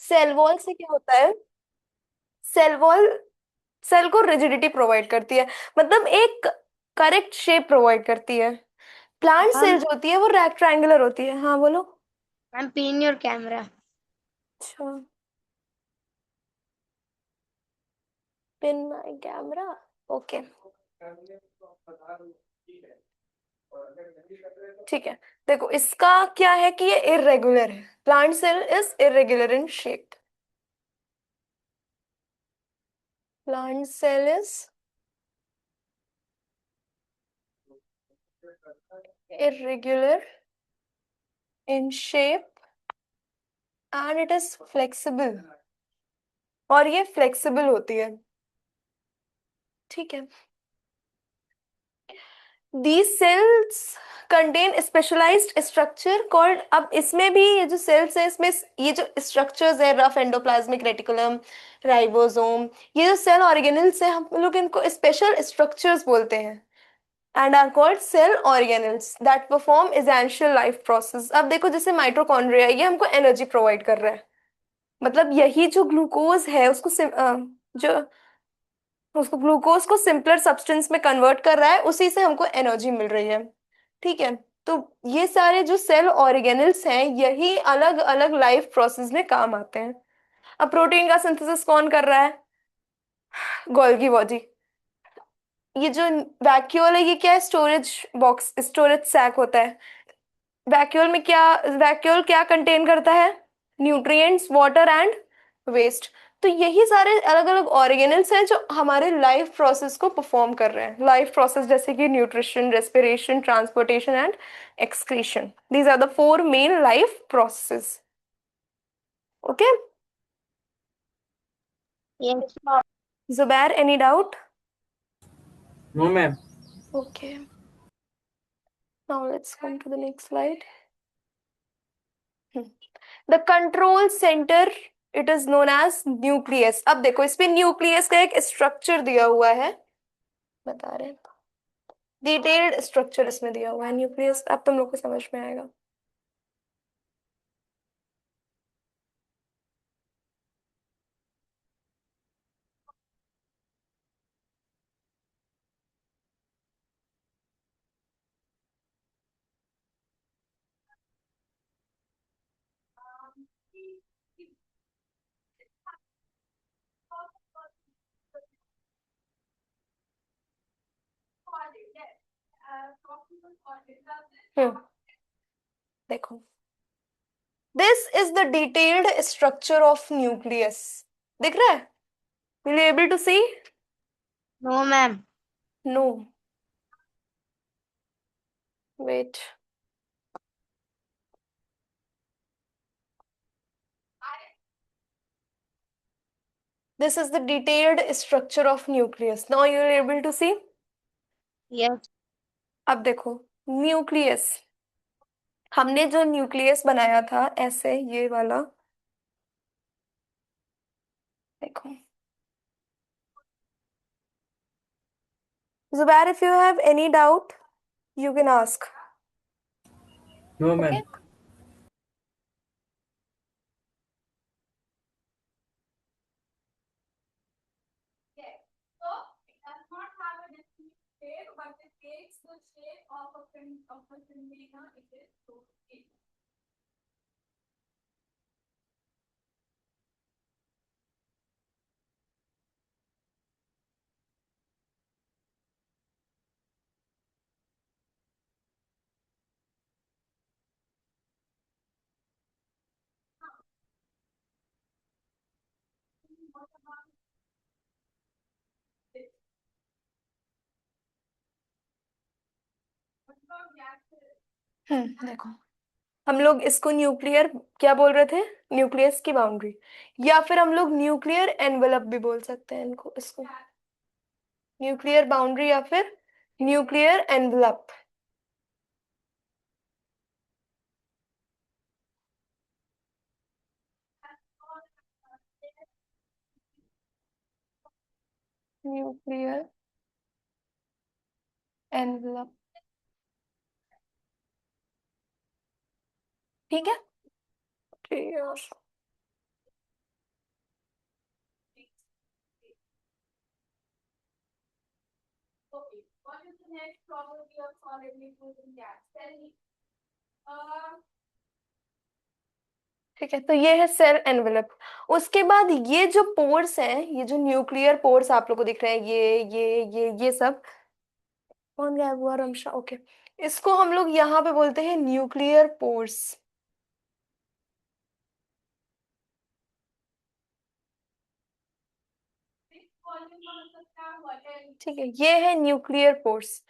Cell wall से क्या होता है? सेल वॉल सेल को रिजिडिटी प्रोवाइड करती है, मतलब एक करेक्ट शेप प्रोवाइड करती है। प्लांट सेल मैम, जो होती है वो रेक्टेंगुलर होती है। हाँ बोलो। Ma'am pin your camera. अच्छा, पिन माय कैमरा। ओके, ठीक है। देखो इसका क्या है कि ये इरेगुलर है, plant cell is irregular in shape. Plant cell is irregular in shape and it is flexible, और ये फ्लेक्सिबल होती है। ठीक है। these cells contain specialized structure called, अब इसमें भी ये जो सेल्स है इसमें ये जो स्ट्रक्चर्स है, रफ एंडोप्लाज्मिक रेटिकुलम, राइबोसोम, ये जो सेल ऑर्गेनल्स है हम लोग इनको स्पेशल स्ट्रक्चर्स बोलते हैं and are called cell organelles that perform essential life process. अब देखो जैसे माइटोकॉन्ड्रिया, ये हमको एनर्जी प्रोवाइड कर रहा है, मतलब यही जो ग्लूकोज है उसको जो उसको ग्लूकोज को सिंपलर सब्सटेंस में कन्वर्ट कर रहा है, उसी से हमको एनर्जी मिल रही है। ठीक है। तो ये सारे जो सेल ऑर्गेनल्स हैं यही अलग अलग लाइफ प्रोसेस में काम आते हैं। अब प्रोटीन का सिंथेसिस कौन कर रहा है? Golgi body. ये जो वैक्यूल है ये क्या है? स्टोरेज बॉक्स, स्टोरेज सैक होता है। वैक्यूल में क्या, वैक्यूल क्या कंटेन करता है? Nutrients, water and waste. तो यही सारे अलग अलग ऑर्गेनल्स हैं जो हमारे लाइफ प्रोसेस को परफॉर्म कर रहे हैं। लाइफ प्रोसेस जैसे कि nutrition, respiration, transportation and excretion, these are the four main life process. Okay. Yes. Zubair, any doubt? No ma'am. Okay, now let's come to the next slide. The control centre, it is known as nucleus. अब देखो इस पे nucleus का एक structure दिया हुआ है, बता रहे हैं, डिटेल्ड स्ट्रक्चर इसमें दिया हुआ है न्यूक्लियस, अब तुम लोग को समझ में आएगा। हम्म, देखो this is the detailed structure of nucleus. दिख रहा है? Will you able to see? No ma'am. No, wait. This is the detailed structure of nucleus. Now you are able to see. Yes. अब देखो nucleus, हमने जो nucleus बनाया था ऐसे ये वाला, देखो। Zubair, if you have any doubt, you can ask. No ma'am. Okay? Yes. So it does not have a distinct shape, but it takes the shape of a container. It is so it. What about this? What about gases? देखो हम लोग इसको nuclear क्या बोल रहे थे? Nucleus की boundary, या फिर हम लोग न्यूक्लियर एनवेलप भी बोल सकते हैं इनको, इसको न्यूक्लियर बाउंड्री या फिर न्यूक्लियर एनवेलप। न्यूक्लियर एनवेलप, ठीक है। ठीक है। ठीक है, तो ये है सेल एनवेलप। उसके बाद ये जो पोर्स हैं, ये जो न्यूक्लियर पोर्स आप लोग को दिख रहे हैं, ये सब। कौन गायब हुआ? रमशा, ओके। इसको हम लोग यहाँ पे बोलते हैं न्यूक्लियर पोर्स। ठीक है, ये है न्यूक्लियर पोर्स।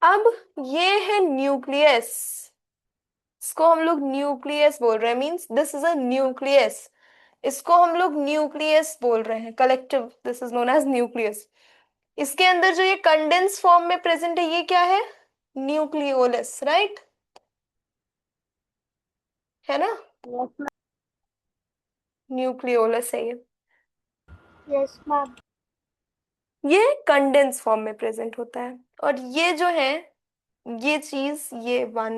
अब ये है न्यूक्लियस। इसको हम लोग न्यूक्लियस बोल रहे हैं, means this is a nucleus. इसको हम लोग न्यूक्लियस बोल रहे हैं, collective, this is known as nucleus. इसके अंदर जो ये कंडेंस फॉर्म में प्रेजेंट है, ये क्या है? Nucleolus, right? है ना? Yes, ma'am. न्यूक्लियोलस है ये। Yes, ma'am. ये कंडेंस फॉर्म में प्रेजेंट होता है। और ये जो है, ये चीज, ये वन,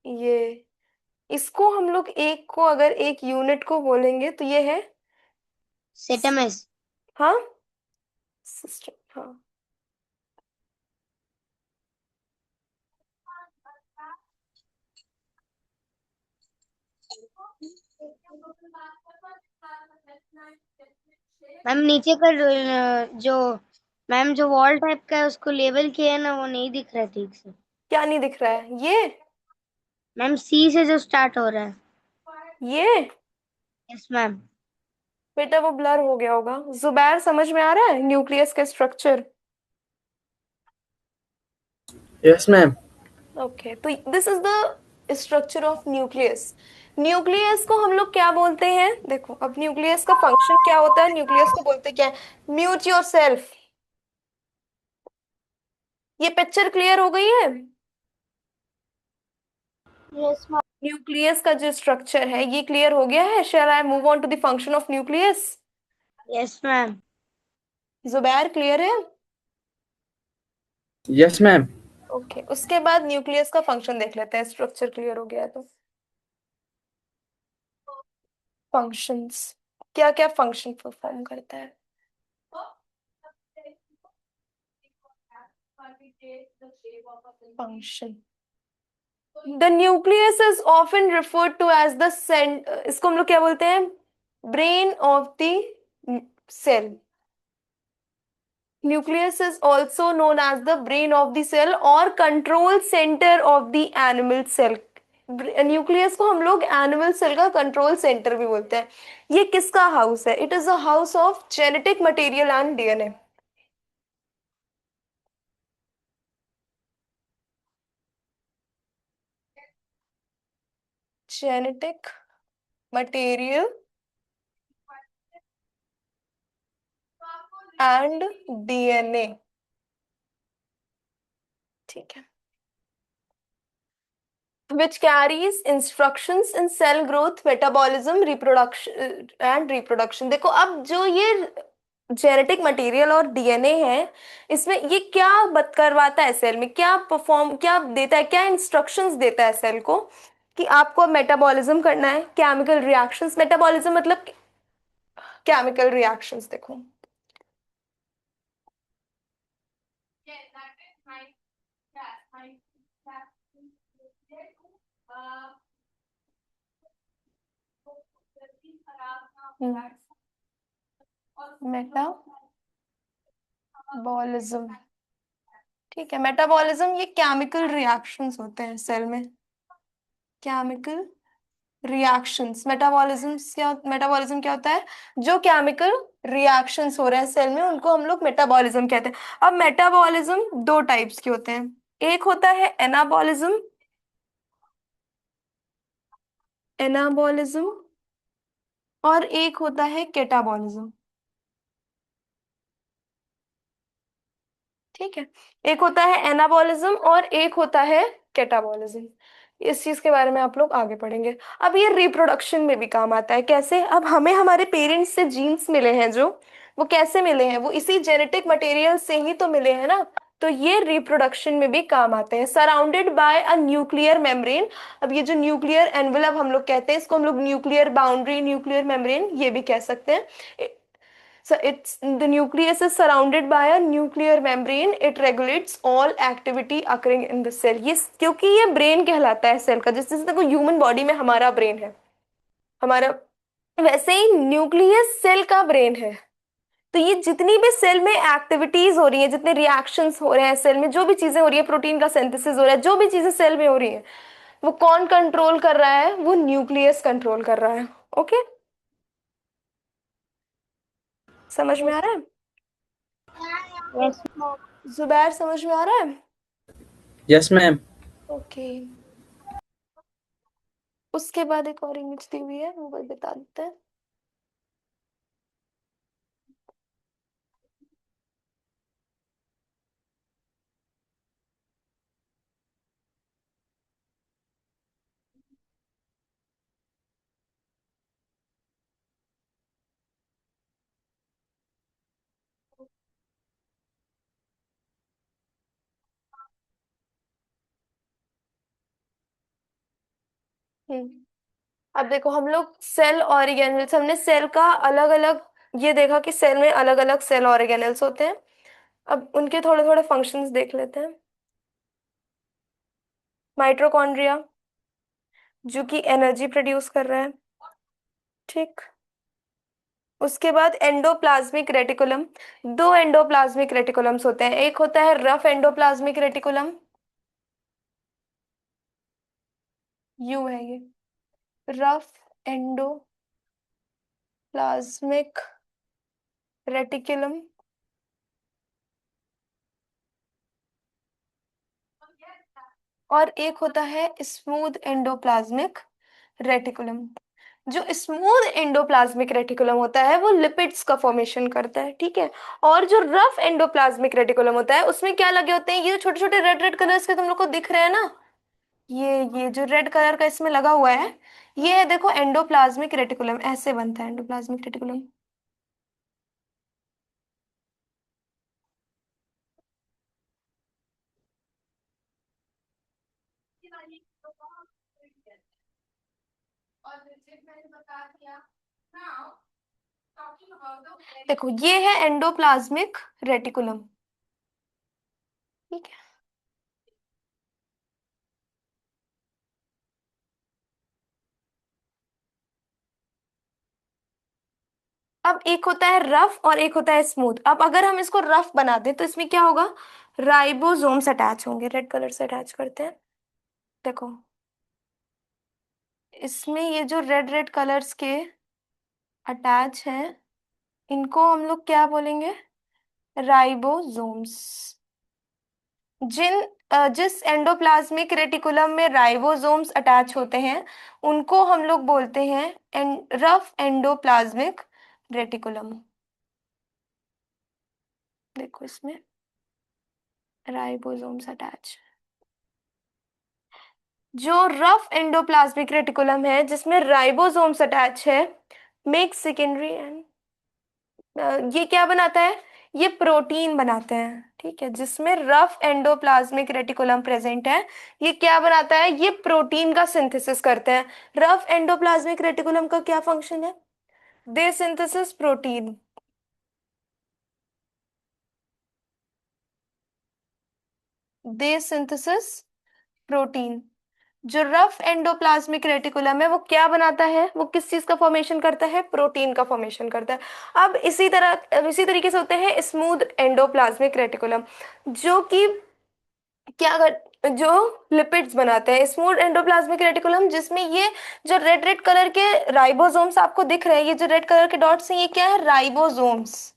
ये, इसको हम लोग एक को अगर एक यूनिट को बोलेंगे तो ये है, Cetamus. हाँ, सिस्टम, हाँ। मैम नीचे का जो मैम जो वॉल टाइप का है उसको लेवल किया है ना, वो नहीं दिख रहा है ठीक से। क्या नहीं दिख रहा है? ये मैम सी से जो स्टार्ट हो रहा है। ये यस मैम। बेटा वो ब्लर हो गया होगा। जुबैर, समझ में आ रहा है न्यूक्लियस का स्ट्रक्चर? Yes, ma'am. ओके, तो this is the structure of nucleus. Nucleus को हम लोग क्या बोलते हैं? देखो, अब न्यूक्लियस का फंक्शन क्या होता है? न्यूक्लियस को बोलते क्या है? Mute your self. ये पिक्चर क्लियर हो गई है? Yes ma'am. न्यूक्लियस का जो स्ट्रक्चर है ये क्लियर हो गया है? Shall I move on to the function of nucleus? Yes ma'am. Zubair, clear है? Yes, ma'am. ओके, उसके बाद न्यूक्लियस का फंक्शन देख लेते हैं, स्ट्रक्चर क्लियर हो गया है तो। फंक्शंस, क्या क्या फंक्शन परफॉर्म करता है? Function, the nucleus is often referred to as the इसको हम लोग क्या बोलते हैं? Brain of the cell. Nucleus is also known as the brain of the cell or control center of the animal cell. Nucleus को हम लोग animal cell का कंट्रोल सेंटर भी बोलते हैं। ये किसका हाउस है? It is a house of genetic material and DNA. Genetic material and DNA, ठीक है, which carries instructions in cell growth, metabolism, reproduction and reproduction। देखो, अब जो ये जेनेटिक मटेरियल और डीएनए है, इसमें ये क्या बत करवाता है सेल में? क्या परफॉर्म, क्या देता है, क्या इंस्ट्रक्शंस देता है सेल को? कि आपको मेटाबॉलिज्म करना है, केमिकल रिएक्शंस। मेटाबॉलिज्म मतलब केमिकल रिएक्शंस। देखो, मेटाबॉलिज्म, ठीक है। मेटाबॉलिज्म ये केमिकल रिएक्शंस होते हैं सेल में, केमिकल रिएक्शंस। मेटाबॉलिज्म क्या होता है? जो केमिकल रिएक्शंस हो रहे हैं सेल में, उनको हम लोग मेटाबॉलिज्म कहते हैं। अब मेटाबॉलिज्म दो टाइप्स के होते हैं, एक होता है एनाबॉलिज्म, एनाबॉलिज्म, और एक होता है केटाबॉलिज्म। ठीक है, एक होता है एनाबॉलिज्म और एक होता है केटाबॉलिज्म। इस चीज के बारे में आप लोग आगे पढ़ेंगे। अब ये रिप्रोडक्शन में भी काम आता है। कैसे? अब हमें हमारे पेरेंट्स से जीन्स मिले हैं जो, वो कैसे मिले हैं? वो इसी जेनेटिक मटेरियल से ही तो मिले हैं ना। तो ये रिप्रोडक्शन में भी काम आते हैं, surrounded by a nuclear membrane. अब ये जो न्यूक्लियर एनवेलप हम लोग कहते हैं, इसको हम लोग न्यूक्लियर बाउंड्री, न्यूक्लियर मेम्ब्रेन ये भी कह सकते हैं। So it's the nucleus is surrounded by a nuclear membrane. It regulates all activity occurring in the cell. ये क्योंकि ये ब्रेन कहलाता है सेल का, जिस जैसे देखो ह्यूमन बॉडी में हमारा ब्रेन है, हमारा वैसे ही न्यूक्लियस सेल का ब्रेन है। तो ये जितनी भी सेल में एक्टिविटीज हो रही है, जितने रिएक्शंस हो रहे हैं सेल में, जो भी चीजें हो रही है, प्रोटीन का सिंथेसिस हो रहा है, जो भी चीजें सेल में हो रही है, वो कौन कंट्रोल कर रहा है? वो न्यूक्लियस कंट्रोल कर रहा है। ओके, समझ में आ रहा है? यस। जुबैर समझ में आ रहा है? Yes, ma'am. ओके, उसके बाद एक और इमेज दी हुई है, वो बता देते हैं। अब देखो, हम लोग सेल ऑर्गेनेल्स, हमने सेल का अलग अलग ये देखा कि सेल में अलग अलग सेल ऑर्गेनेल्स होते हैं। अब उनके थोड़े थोड़े फंक्शंस देख लेते हैं। माइटोकॉन्ड्रिया, जो कि एनर्जी प्रोड्यूस कर रहा है, ठीक। उसके बाद एंडोप्लाज्मिक रेटिकुलम। दो एंडोप्लाज्मिक रेटिकुलम्स होते हैं, एक होता है रफ एंडोप्लाज्मिक रेटिकुलम, यू है ये, रफ एंडोप्लाज्मिक रेटिकुलम। और एक होता है स्मूथ एंडोप्लाज्मिक रेटिकुलम। जो स्मूथ एंडोप्लाज्मिक रेटिकुलम होता है वो लिपिड्स का फॉर्मेशन करता है, ठीक है। और जो रफ एंडोप्लाज्मिक रेटिकुलम होता है उसमें क्या लगे होते हैं? ये जो छोटे छोटे रेड रेड कलर्स के तुम लोग को दिख रहे हैं ना, ये जो रेड कलर का इसमें लगा हुआ है, ये है देखो एंडोप्लाज्मिक रेटिकुलम। ऐसे बनता है एंडोप्लाज्मिक रेटिकुलम। देखो ये है एंडोप्लाज्मिक रेटिकुलम, ठीक है। अब एक होता है रफ और एक होता है स्मूथ। अब अगर हम इसको रफ बना दें तो इसमें क्या होगा? राइबोसोम्स अटैच होंगे, रेड कलर से अटैच करते हैं, देखो। इसमें ये जो रेड रेड कलर्स के अटैच हैं, इनको हम लोग क्या बोलेंगे? राइबोसोम्स। जिस एंडोप्लाज्मिक रेटिकुलम में राइबोसोम्स अटैच होते हैं उनको हम लोग बोलते हैं रफ एंडोप्लाज्मिक रेटिकुलम। देखो इसमें राइबोसोम्स अटैच। जो रफ एंडोप्लाज्मिक रेटिकुलम है जिसमें राइबोसोम्स अटैच है, मेक सेकेंडरी एंड ये क्या बनाता है? ये प्रोटीन बनाते हैं, ठीक है। जिसमें रफ एंडोप्लाज्मिक रेटिकुलम प्रेजेंट है, ये क्या बनाता है? ये प्रोटीन का सिंथेसिस करते हैं। रफ एंडोप्लाज्मिक रेटिकुलम का क्या फंक्शन है? दे सिंथेसिस प्रोटीन। दे सिंथेसिस प्रोटीन। जो रफ एंडोप्लाज्मिक रेटिकुलम है वो क्या बनाता है? वो किस चीज का फॉर्मेशन करता है? प्रोटीन का फॉर्मेशन करता है। अब इसी तरीके से होते हैं स्मूथ एंडोप्लाज्मिक रेटिकुलम, जो कि क्या कर जो लिपिड्स बनाते हैं। स्मूथ एंडोप्लाज्मिक रेटिकुलम जिसमें ये जो रेड रेड कलर के राइबोसोम्स आपको दिख रहे हैं, ये जो रेड कलर के डॉट्स हैं, ये क्या है? राइबोसोम्स।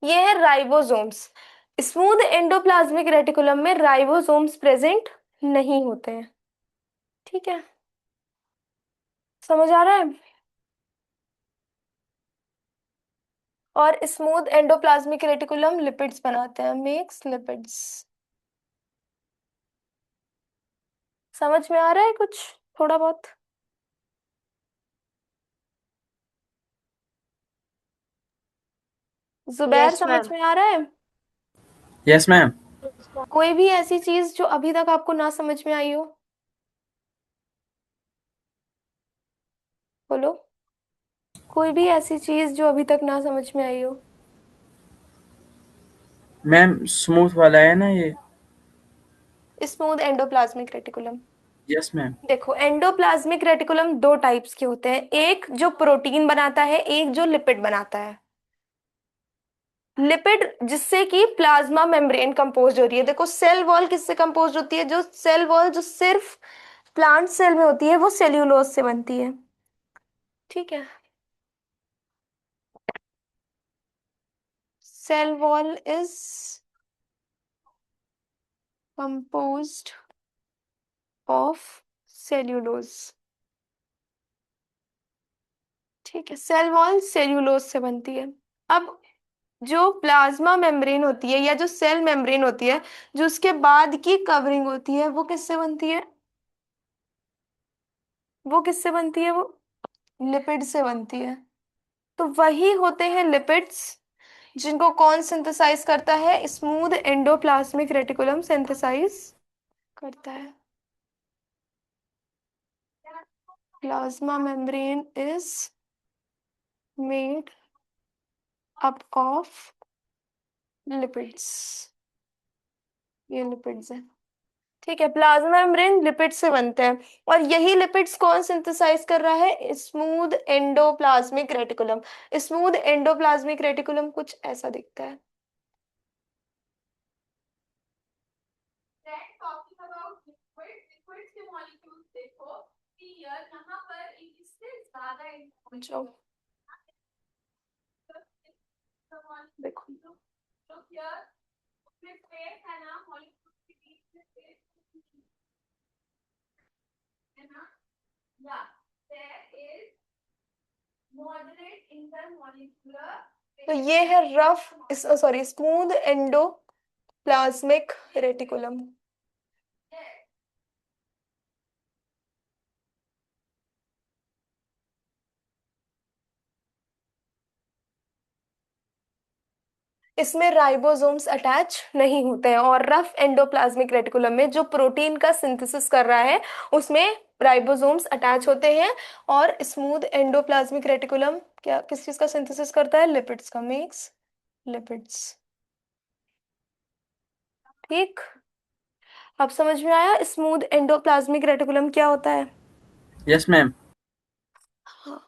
ये है राइबोसोम्स। स्मूथ एंडोप्लाज्मिक रेटिकुलम में राइबोसोम्स प्रेजेंट नहीं होते हैं, ठीक है। समझ आ रहा है? और स्मूथ एंडोप्लाज्मिक रेटिकुलम लिपिड्स बनाते हैं, मेक्स लिपिड्स। समझ में आ रहा है कुछ थोड़ा बहुत? जुबैर यस समझ मैम। में आ रहा है? Yes, ma'am. कोई भी ऐसी चीज जो अभी तक आपको ना समझ में आई हो, बोलो। कोई भी ऐसी चीज जो अभी तक ना समझ में आई हो। मैम स्मूथ वाला है ना ये? Smooth endoplasmic reticulum. Yes ma'am. देखो एंडोप्लाज्मिक रेटिकुलम दो टाइप्स के होते हैं, एक जो प्रोटीन बनाता है, एक जो लिपिड बनाता है। लिपिड जिससे कि प्लाज्मा मेम्ब्रेन कंपोज हो रही है। देखो सेल वॉल किससे कंपोज होती है, जो सेल वॉल जो सिर्फ प्लांट सेल में होती है वो सेल्यूलोज से बनती है। ठीक है। Cell wall is composed of cellulose. ठीक है, सेल वॉल सेल्यूलोज से बनती है। अब जो प्लाज्मा मेम्ब्रेन होती है या जो सेल मेम्ब्रेन होती है, जो उसके बाद की कवरिंग होती है, वो किससे बनती है? वो किससे बनती है? वो लिपिड से बनती है। तो वही होते हैं लिपिड्स जिनको कौन सिंथेसाइज करता है? स्मूथ एंडोप्लाज्मिक रेटिकुलम सिंथेसाइज करता है। Plasma membrane is made up of lipids. ये लिपिड्स है। ठीक है, प्लाज्मा मेम्ब्रेन लिपिड से बनते हैं। और यही लिपिड्स कौन सिंथेसाइज कर रहा है? Smooth endoplasmic reticulum. Smooth endoplasmic reticulum कुछ ऐसा दिखता है। टॉकिंग अबाउट लिक्विड, लिक्विड्स के मॉलिक्यूल्स देखो कि यहाँ पर इससे ज्यादा जाओ। देखो तो हियर में स्पेस है ना, मॉलिक्यूल्स के बीच में स्पेस है ना, या देयर इज मॉडरेट इंटरमॉलिक्यूलर। तो ये है rough sorry smooth endoplasmic reticulum. इसमें राइबोसोम्स अटैच नहीं होते हैं, और रफ एंडोप्लाज्मिक रेटिकुलम में जो प्रोटीन का सिंथेसिस कर रहा है उसमें राइबोसोम्स अटैच होते हैं। और स्मूथ एंडोप्लाज्मिक रेटिकुलम क्या किस चीज का सिंथेसिस करता है? लिपिड्स का, मेक्स लिपिड्स। ठीक। अब समझ में आया स्मूथ एंडोप्लाज्मिक रेटिकुलम क्या होता है? Yes ma'am. हाँ।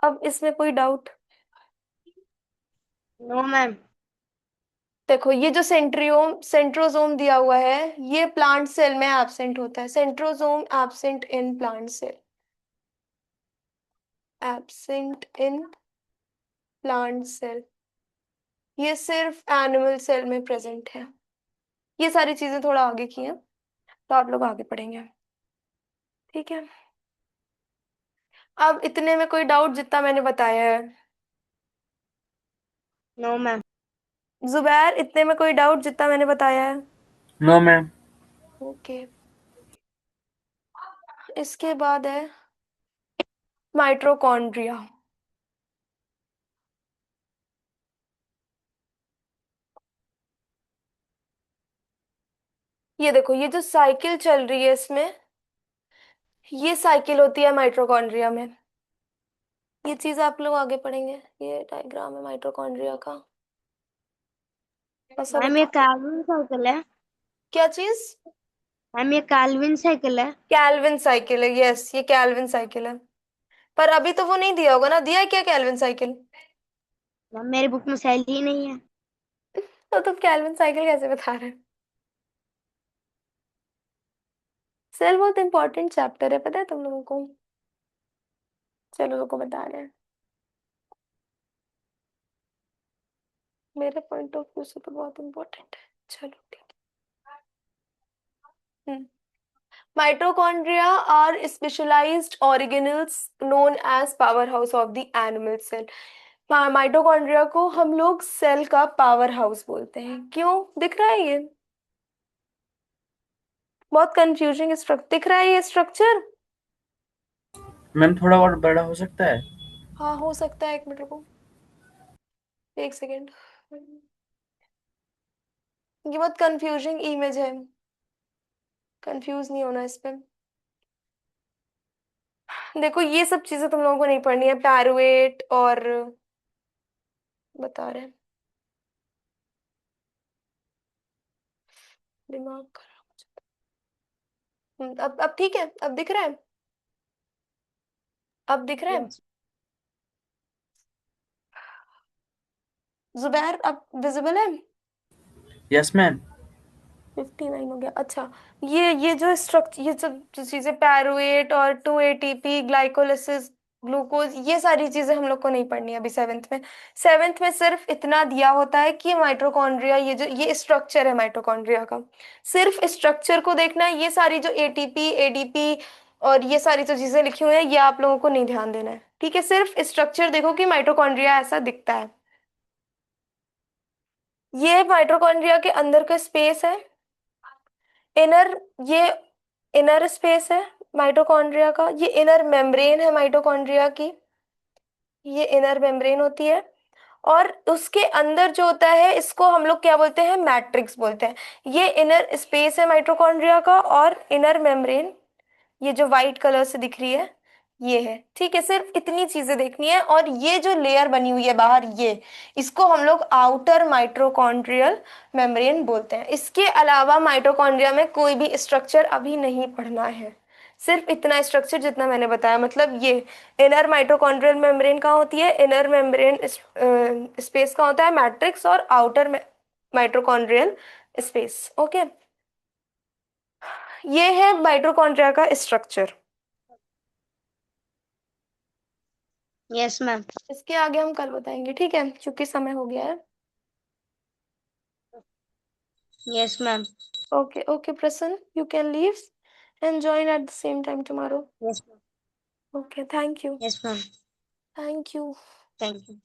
अब इसमें कोई डाउट? No ma'am. देखो ये जो सेंट्रोजोम दिया हुआ है, ये प्लांट सेल में एब्सेंट होता है। Centrosome absent in plant cell, absent in plant cell. ये सिर्फ एनिमल सेल में प्रेजेंट है। ये सारी चीजें थोड़ा आगे की हैं, तो आप लोग आगे पढ़ेंगे। ठीक है। अब इतने में कोई डाउट जितना मैंने बताया है? No ma'am. जुबैर, इतने में कोई डाउट जितना मैंने बताया है? No ma'am. ओके। इसके बाद है माइटोकॉन्ड्रिया। ये देखो ये जो साइकिल चल रही है इसमें, ये साइकिल होती है माइटोकॉन्ड्रिया में। ये चीज आप लोग आगे पढ़ेंगे। ये डायग्राम है माइटोकॉन्ड्रिया का। ऐसा मैम ये बताओ कैल्विन साइकिल है। क्या चीज? मैम ये कैल्विन साइकिल है। कैल्विन साइकिल है, यस ये कैल्विन साइकिल है। पर अभी तो वो नहीं दिया होगा ना, दिया है क्या कैल्विन साइकिल? मैम मेरी बुक में सेल ही नहीं है। तो तुम कैल्विन साइकिल कैसे बता रहे हो? सेल बहुत इंपॉर्टेंट चैप्टर है, पता है तुम लोगों को? चलो लोगों को बता रहे हैं। मेरे पॉइंट ऑफ व्यू से तो बहुत इंपॉर्टेंट है। चलो ठीक है। Mitochondria are specialized organelles known as powerhouse of the animal cell. Mitochondria को हम लोग सेल का पावर हाउस बोलते हैं। क्यों दिख रहा है ये? बहुत कंफ्यूजिंग स्ट्रक्चर दिख रहा है ये स्ट्रक्चर। मैम थोड़ा और बड़ा हो सकता है? हाँ हो सकता है, एक मिनट रुको, एक सेकेंड। ये बहुत कंफ्यूजिंग इमेज है, कंफ्यूज नहीं होना इस पे। देखो ये सब चीजें तुम लोगों को नहीं पढ़नी है, पैरुएट और बता रहे हैं, दिमाग खराब हो जाता है। अब ठीक है, अब दिख रहा है, अब दिख रहा है। यस जुबैर अब विजिबल है। Yes ma'am. 59 हो गया। अच्छा, ये जो स्ट्रक्चर, ये सब जो चीजें, पैरुएट और 2 ATP, ग्लाइकोलिसिस, ग्लूकोज, ये सारी चीजें हम लोग को नहीं पढ़नी है अभी सेवेंथ में। सेवेंथ में सिर्फ इतना दिया होता है कि माइटोकॉन्ड्रिया, ये जो ये स्ट्रक्चर है माइटोकॉन्ड्रिया का, सिर्फ स्ट्रक्चर को देखना है। ये सारी जो ATP, ADP और ये सारी जो चीजें लिखी हुई हैं, ये आप लोगों को नहीं ध्यान देना है, ठीक है। सिर्फ स्ट्रक्चर देखो कि माइटोकॉन्ड्रिया ऐसा दिखता है। ये माइटोकॉन्ड्रिया के अंदर का स्पेस है, इनर, ये इनर स्पेस है माइटोकॉन्ड्रिया का, ये इनर मेम्ब्रेन है माइटोकॉन्ड्रिया की, ये इनर मेम्ब्रेन होती है। और उसके अंदर जो होता है, इसको हम लोग क्या बोलते हैं, मैट्रिक्स बोलते हैं। ये इनर स्पेस है माइटोकॉन्ड्रिया का, और इनर मेम्ब्रेन ये जो वाइट कलर से दिख रही है, ये है, ठीक है। सिर्फ इतनी चीजें देखनी है। और ये जो लेयर बनी हुई है बाहर, ये, इसको हम लोग आउटर माइटोकॉन्ड्रियल मेम्ब्रेन बोलते हैं। इसके अलावा माइटोकॉन्ड्रिया में कोई भी स्ट्रक्चर अभी नहीं पढ़ना है, सिर्फ इतना स्ट्रक्चर जितना मैंने बताया। मतलब ये इनर माइटोकॉन्ड्रियल मेम्ब्रेन कहाँ होती है, इनर मेम्ब्रेन स्पेस कहाँ होता है, मैट्रिक्स, और आउटर माइटोकॉन्ड्रियल स्पेस, ओके। ये है माइटोकॉन्ड्रिया का स्ट्रक्चर। Yes ma'am. इसके आगे हम कल बताएंगे, ठीक है, क्योंकि समय हो गया है। Yes ma'am. ओके ओके प्रसन्न, you can leave and join at the same time tomorrow. Yes ma'am. Okay, thank you. Yes ma'am. Thank you. Thank you.